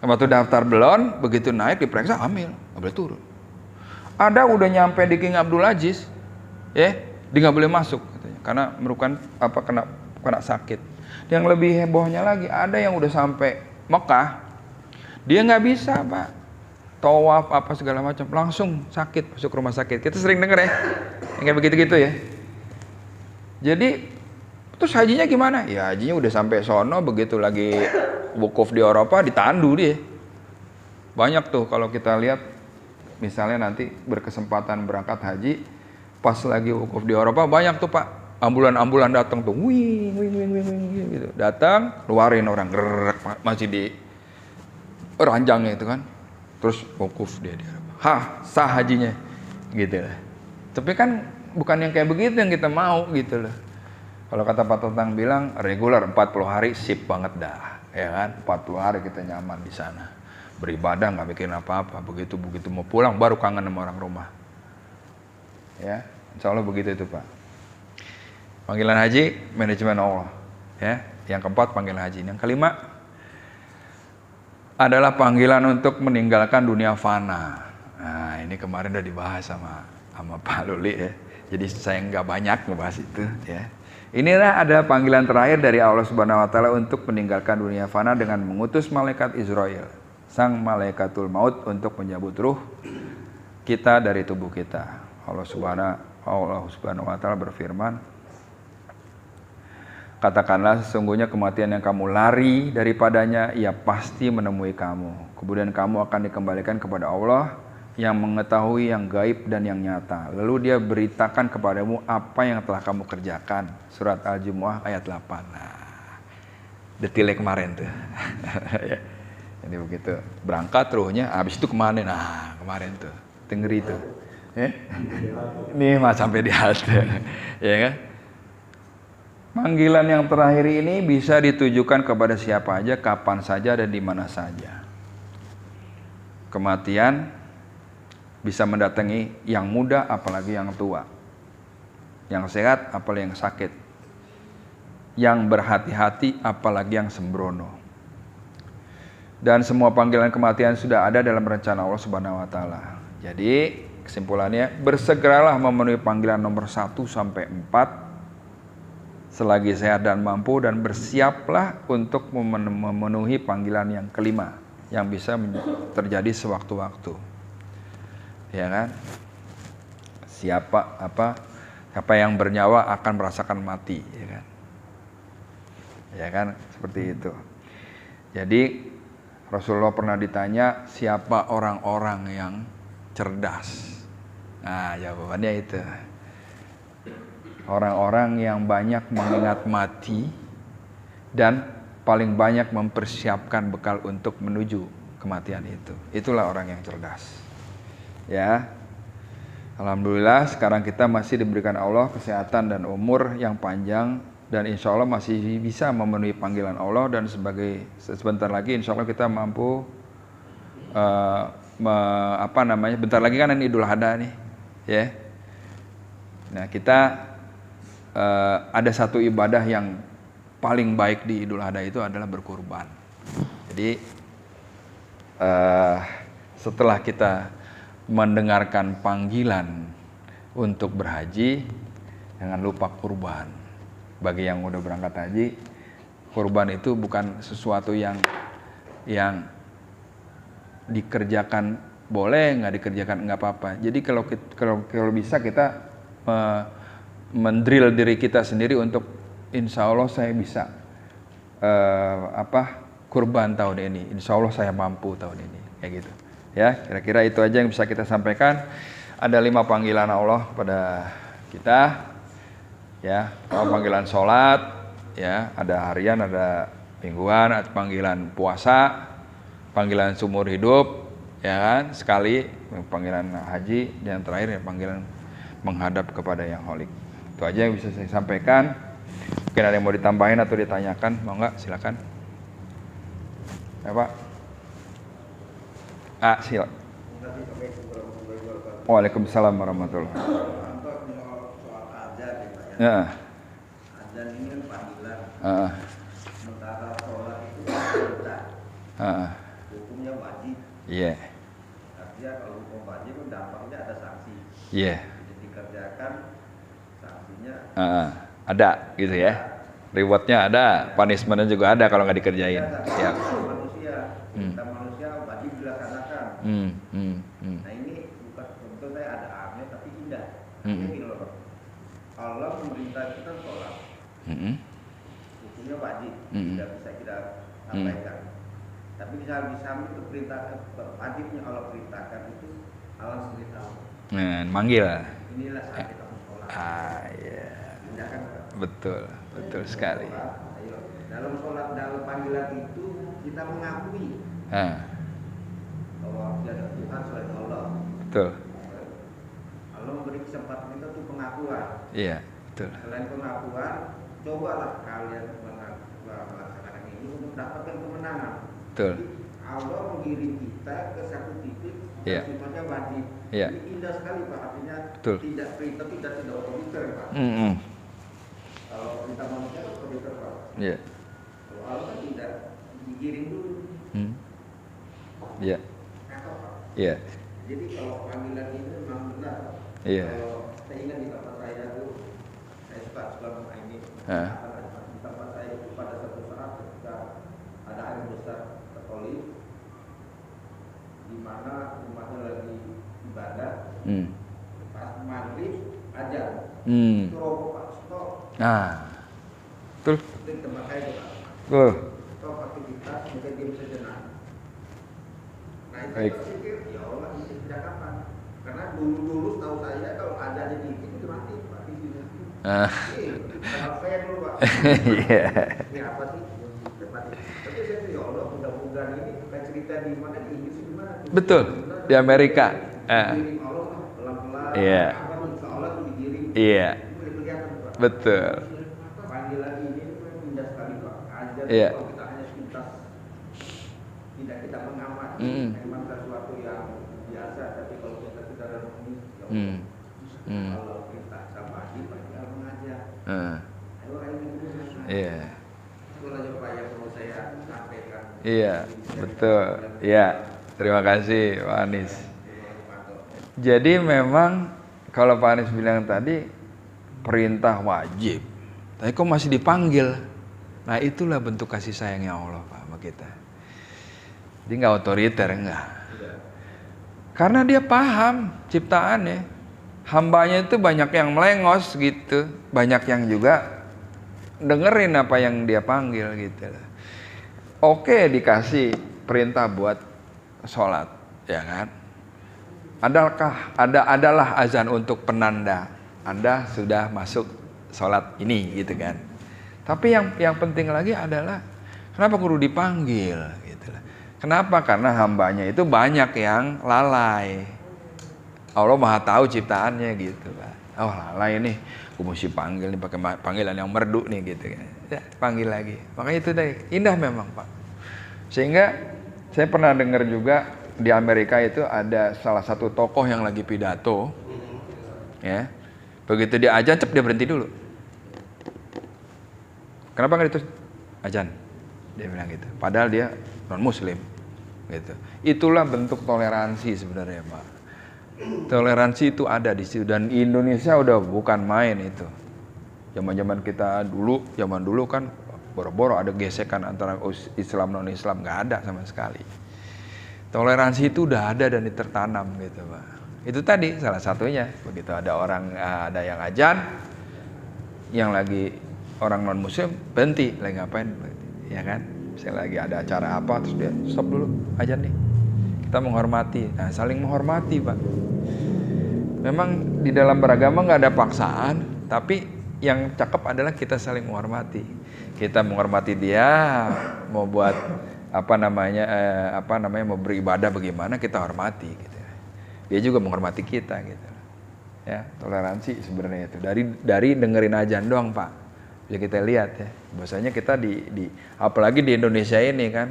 Waktu daftar belum, begitu naik diperiksa hamil, nggak boleh turun. Ada udah nyampe di King Abdul Aziz, ya, dia nggak boleh masuk, katanya, karena merupakan apa kena sakit. Yang lebih hebohnya lagi, ada yang udah sampai Mekah, dia nggak bisa Pak, tawaf apa segala macam, langsung sakit masuk rumah sakit. Kita sering denger ya, yang kayak begitu-gitu ya. Jadi terus hajinya gimana? Ya hajinya udah sampai sono, begitu lagi wukuf di Eropa ditandu dia. Banyak tuh kalau kita lihat, misalnya nanti berkesempatan berangkat haji, pas lagi wukuf di Eropa banyak tuh Pak, ambulan-ambulan datang tuh, wing gitu, datang, keluarin orang gerak masih di ranjangnya itu kan, terus wukuf dia di Eropa, sah hajinya, gitu lah. Tapi kan bukan yang kayak begitu yang kita mau gitu loh. Kalau kata Pak Totang bilang, reguler 40 hari sip banget dah, ya kan? 40 hari kita nyaman di sana. Beribadah nggak mikirin apa-apa, begitu mau pulang baru kangen sama orang rumah. Ya, insya Allah begitu itu Pak. Panggilan haji, manajemen Allah. Ya, yang keempat panggilan haji. Yang kelima adalah panggilan untuk meninggalkan dunia fana. Nah, ini kemarin udah dibahas sama Pak Luli ya. Jadi saya nggak banyak ngebahas itu ya. Inilah adalah panggilan terakhir dari Allah Subhanahu wa taala untuk meninggalkan dunia fana dengan mengutus malaikat Israel, sang malaikatul maut, untuk mencabut ruh kita dari tubuh kita. Allah Subhanahu wa taala berfirman, katakanlah sesungguhnya kematian yang kamu lari daripadanya, ia pasti menemui kamu. Kemudian kamu akan dikembalikan kepada Allah yang mengetahui yang gaib dan yang nyata. Lalu dia beritakan kepadamu apa yang telah kamu kerjakan. Surat Al-Jumu'ah ayat 8. Nah, detailnya kemarin tuh. Ya. Jadi begitu. Berangkat ruhnya, habis itu kemana? Nah, kemarin tuh. Ngeri tuh. Ini mah sampai di halte. Ya kan? Panggilan yang terakhir ini bisa ditujukan kepada siapa aja, kapan saja, dan di mana saja. Kematian bisa mendatangi yang muda apalagi yang tua, yang sehat apalagi yang sakit, yang berhati-hati apalagi yang sembrono. Dan semua panggilan kematian sudah ada dalam rencana Allah Subhanahu wa taala. Jadi kesimpulannya, bersegeralah memenuhi panggilan nomor 1 sampai 4 selagi sehat dan mampu, dan bersiaplah untuk memenuhi panggilan yang kelima yang bisa terjadi sewaktu-waktu. Ya kan? Siapa yang bernyawa akan merasakan mati, ya kan? Ya kan, seperti itu. Jadi Rasulullah pernah ditanya, siapa orang-orang yang cerdas? Nah, jawabannya itu. Orang-orang yang banyak mengingat mati dan paling banyak mempersiapkan bekal untuk menuju kematian itu. Itulah orang yang cerdas. Ya, alhamdulillah sekarang kita masih diberikan Allah kesehatan dan umur yang panjang, dan insya Allah masih bisa memenuhi panggilan Allah, dan sebentar lagi insya Allah kita mampu bentar lagi kan ini Idul Adha nih, ya. Nah kita ada satu ibadah yang paling baik di Idul Adha itu adalah berkurban. Jadi setelah kita mendengarkan panggilan untuk berhaji, jangan lupa kurban. Bagi yang udah berangkat haji, kurban itu bukan sesuatu yang dikerjakan boleh, nggak dikerjakan nggak apa-apa. Jadi kalau bisa kita mendrill diri kita sendiri untuk insya Allah saya bisa kurban tahun ini. Insya Allah saya mampu tahun ini. Kayak gitu. Ya, kira-kira itu aja yang bisa kita sampaikan. Ada 5 panggilan Allah pada kita. Ya, panggilan sholat, ya, ada harian, ada mingguan, ada panggilan puasa, panggilan seumur hidup, ya kan, sekali, panggilan haji, dan yang terakhir ya panggilan menghadap kepada yang holik. Itu aja yang bisa saya sampaikan. Mungkin ada yang mau ditambahin atau ditanyakan, mau nggak? Silakan. Ya Pak. Silakan. Waalaikumsalam warahmatullahi wabarakatuh. Ya. Azan ini kan panggilan. Sementara sholat itu perintah. Hukumnya wajib. Iya. Artinya kalau hukum wajib dampaknya ada sanksi. Iya. Jadi dikerjakan sanksinya. Ada gitu ya. Rewardnya ada, punishmentnya juga ada kalau nggak dikerjain. Ya. Manusia, kita manusia wajib dilaksanakan. Nah ini bukan untuk saya ada artinya tapi indah. Ini loh. Allah memerintah kita sholat, hukumnya wajib, tidak bisa kita sampaikan. Tapi bisa itu perintah wajibnya Allah perintahkan itu Allah sendiri tahu. Manggil. Inilah saat kita sholat. Iya. Kan? Betul sekali. Ayo. Dalam sholat, dalam panggilan itu kita mengakui bahwa tidak ada Tuhan selain Allah. Betul. Allah memberi kesempatan kita untuk pengakuan. Iya, betul. Selain pengakuan, cobalah kalian melaksanakan ini untuk mendapatkan kemenangan. Betul. Jadi, Allah mengirim kita ke satu titik yang sifatnya wajib. Ini indah sekali Pak, artinya betul. Tidak perintah, tidak otoriter Pak. Kalau perintah manusia itu otoriter Pak. Iya. Kalau Allah kan tidak digiring dulu. Iya. Kata Pak. Iya. Jadi kalau panggilan ini memang benar. Iya. Kalau saya ingat di tempat saya itu, saya suka ini. Di tempat saya itu pada suatu saat ketika ada air besar Katolik, di mana umatnya lagi ibadah, pas maghrib aja, itu roboh Pak, stop. Betul. Itu di tempat saya itu Pak. Stop aktivitas, mungkin dia bisa jenak. Nah itu saya pikir, ya Allah ini sejak kapan? Karena dulu tahu saya kalau ada dikit itu mati Pak di sini. Kalau saya dulu Pak. Iya. Ini apa sih? Tapi saya tuh ya Allah mudah-mudahan ini kayak cerita di mana di Inggris di mana? Betul. Di Amerika. Digiring Allah pelan-pelan. Iya. Insya Allah tuh digiring. Iya. Itu kelihatan Pak. Betul. Panggilan ini itu indah sekali Pak. Ajar kalau kita hanya sekitar tidak kita mengamati memang sesuatu yang biasa, tapi kalau kita renungi kalau kita wajib kita mengajar. Ayo Iya. Itu aja Pak yang perlu saya sampaikan. Iya, betul. Iya. Terima kasih Pak Anies. Jadi memang kalau Pak Anies bilang tadi perintah wajib, tapi kok masih dipanggil? Nah itulah bentuk kasih sayangnya Allah Pak sama kita. Jadi nggak otoriter, enggak. Karena dia paham ciptaannya. Hambanya itu banyak yang melengos gitu, banyak yang juga dengerin apa yang dia panggil gitu. Oke, dikasih perintah buat sholat, ya kan? Adalah azan untuk penanda Anda sudah masuk sholat ini gitu kan. Tapi yang penting lagi adalah kenapa kudu dipanggil gitu. Kenapa? Karena hambanya itu banyak yang lalai. Allah Maha tahu ciptaannya gitu Pak. Oh lalai nih, aku mesti panggil nih pakai panggilan yang merdu nih gitu kan. Ya, panggil lagi. Makanya itu tadi indah memang Pak. Sehingga saya pernah dengar juga di Amerika itu ada salah satu tokoh yang lagi pidato, ya. Begitu dia azan, dia berhenti dulu. Kenapa nggak itu azan? Dia bilang gitu. Padahal dia non Muslim, gitu. Itulah bentuk toleransi sebenarnya Pak. Toleransi itu ada di situ dan Indonesia udah bukan main itu. Zaman dulu kan boro-boro ada gesekan antara Islam non Islam, nggak ada sama sekali. Toleransi itu udah ada dan tertanam gitu Pak. Itu tadi salah satunya. Begitu ada yang azan, yang lagi orang non Muslim berhenti lagi ngapain, ya kan? Misalnya lagi ada acara apa, terus dia stop dulu, azan nih. Kita menghormati, nah saling menghormati Pak. Memang di dalam beragama nggak ada paksaan, tapi yang cakep adalah kita saling menghormati. Kita menghormati dia, mau buat apa namanya mau beribadah bagaimana kita hormati gitu. Dia juga menghormati kita gitu. Ya, toleransi sebenarnya itu dari dengerin azan doang Pak. Bisa kita lihat ya. Bahwasanya kita di apalagi di Indonesia ini kan.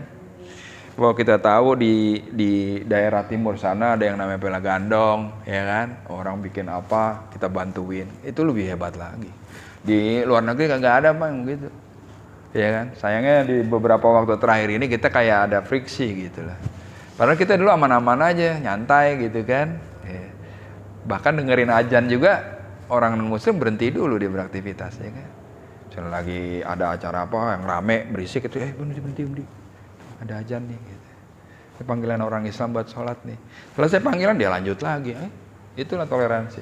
Bahwa kita tahu di daerah timur sana ada yang namanya pela gandong, ya kan? Orang bikin apa kita bantuin. Itu lebih hebat lagi. Di luar negeri kagak ada Bang gitu. Ya kan? Sayangnya di beberapa waktu terakhir ini kita kayak ada friksi gitu lah. Padahal kita dulu aman-aman aja, nyantai gitu kan. Ya. Bahkan dengerin azan juga orang non-muslim berhenti dulu dia beraktivitas ya kan. Misalnya lagi ada acara apa yang rame berisik itu berhenti. Ada azan nih gitu. Ini panggilan orang Islam buat sholat nih. Selesai panggilan dia lanjut lagi. Itulah toleransi.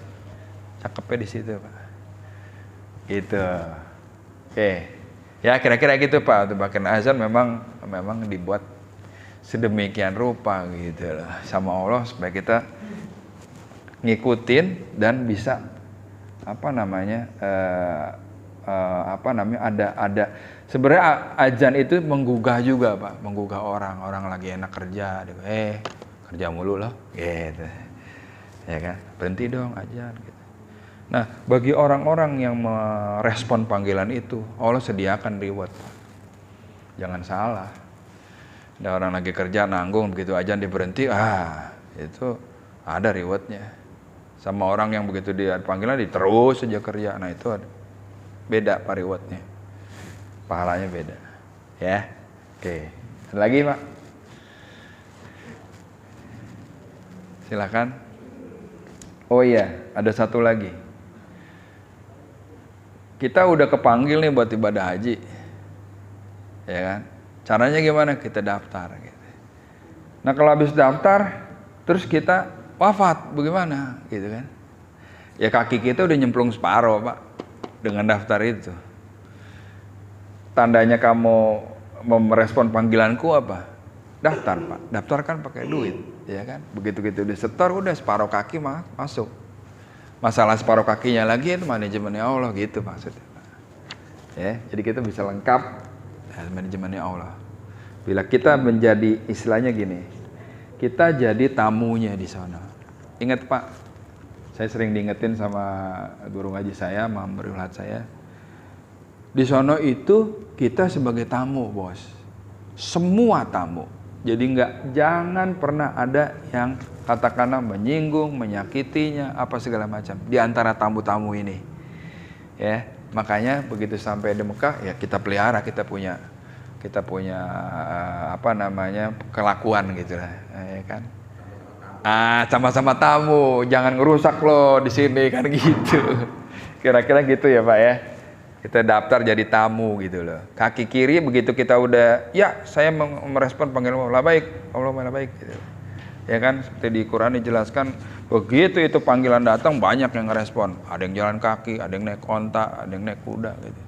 Cakepnya di situ Pak. Gitu. Oke. Ya kira-kira gitu Pak. Untuk bahkan azan memang dibuat sedemikian rupa gitu lah sama Allah supaya kita ngikutin dan bisa ada sebenarnya azan itu menggugah juga Pak, menggugah orang lagi enak kerja, kerja mulu loh, gitu, ya kan, berhenti dong azan, gitu. Nah bagi orang-orang yang merespon panggilan itu, Allah sediakan reward, Pak. Jangan salah, ada orang lagi kerja nanggung begitu azan dia berhenti, itu ada rewardnya. Sama orang yang begitu dia panggilan dia terus saja kerja, nah itu ada. Beda Pak rewardnya, pahalanya beda ya. Oke, ada lagi Pak, silakan. Oh iya, ada satu lagi, kita udah kepanggil nih buat ibadah haji ya kan, caranya gimana? Kita daftar gitu. Nah kalau habis daftar terus kita wafat bagaimana gitu kan, ya kaki kita udah nyemplung separuh Pak dengan daftar itu. Tandanya kamu merespon panggilanku apa? Daftar Pak, daftarkan pakai duit ya kan. Begitu udah setor udah separuh kaki masuk. Masalah separuh kakinya lagi itu manajemennya Allah gitu maksudnya Pak. Ya, jadi kita bisa lengkap manajemennya Allah. Bila kita menjadi istilahnya gini, kita jadi tamunya di sana. Ingat Pak, saya sering diingetin sama guru ngaji saya, Muhammad Riulhat saya. Di sono itu kita sebagai tamu, Bos. Semua tamu. Jadi jangan pernah ada yang katakanlah menyinggung, menyakitinya, apa segala macam di antara tamu-tamu ini. Ya, makanya begitu sampai di Mekah ya kita pelihara, kita punya kelakuan gitu lah, ya kan. Sama-sama tamu, jangan ngerusak loh di sini kan gitu. Kira-kira gitu ya Pak ya. Kita daftar jadi tamu gitu loh. Kaki kiri begitu kita udah, ya saya merespon panggilan Allah baik gitu. Ya kan, seperti di Quran dijelaskan, begitu itu panggilan datang banyak yang ngerespon. Ada yang jalan kaki, ada yang naik onta, ada yang naik kuda gitu.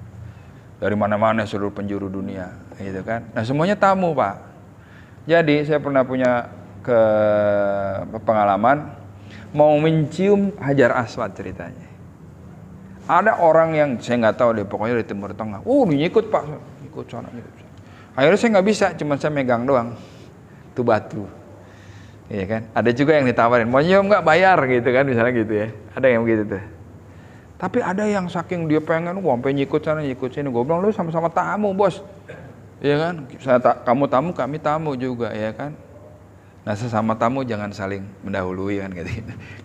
Dari mana-mana seluruh penjuru dunia gitu kan. Nah semuanya tamu Pak. Jadi saya pernah punya pengalaman mau mencium Hajar Aswad ceritanya. Ada orang yang saya nggak tahu deh, pokoknya dari Timur Tengah. Nyikut Pak, ikut sana. Akhirnya saya nggak bisa, cuma saya megang doang tuh batu. Iya kan? Ada juga yang ditawarin, mau nyium nggak bayar gitu kan, misalnya gitu ya. Ada yang begitu tuh. Tapi ada yang saking dia pengen, sampai nyikut sana, nyikut sini. Gue bilang, lu sama-sama tamu Bos. Iya kan? Kamu tamu, kami tamu juga, ya kan? Nah sesama tamu jangan saling mendahului kan gitu.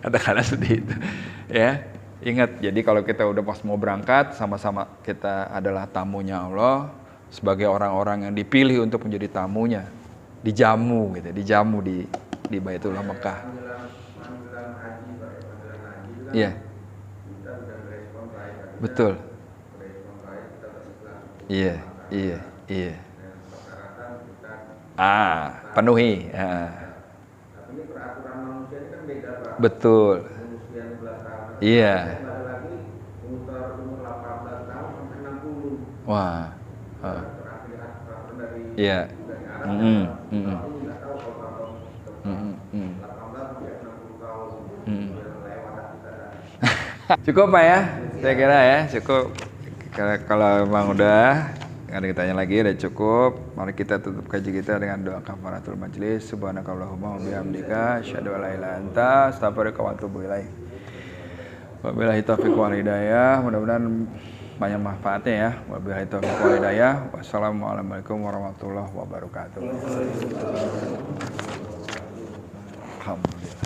Katakanlah seperti itu. Ya, ingat. Jadi kalau kita udah pas mau berangkat, sama-sama kita adalah tamunya Allah, sebagai orang-orang yang dipilih untuk menjadi tamunya, dijamu gitu, dijamu di Baitullah Mekah. Iya. Betul. Iya. Penuhi. Ini peraturan manusia ini kan beda Pak. Betul. Manusia di belakang. Iya. Ada lagi umur 18 tahun sampai 60. Wah. Peraturan dari Iya. Sekarang aku nggak tahu kalau tahun 18 sampai 60 tahun yang lewat kita. Cukup Pak ya, saya kira ya cukup. Kalau memang udah nggak ada yang tanya lagi, udah cukup. Mari kita tutup kaji kita dengan doa kafaratul majlis. Subhanakallahumma wa bihamdika, asyhadu an la ilaha illa anta, astaghfiruka wa atubu ilaik. Wabillahi taufiq wal hidayah. Mudah-mudahan banyak manfaatnya ya. Wabillahi taufiq wal hidayah. Wassalamualaikum warahmatullahi wabarakatuh. Alhamdulillah.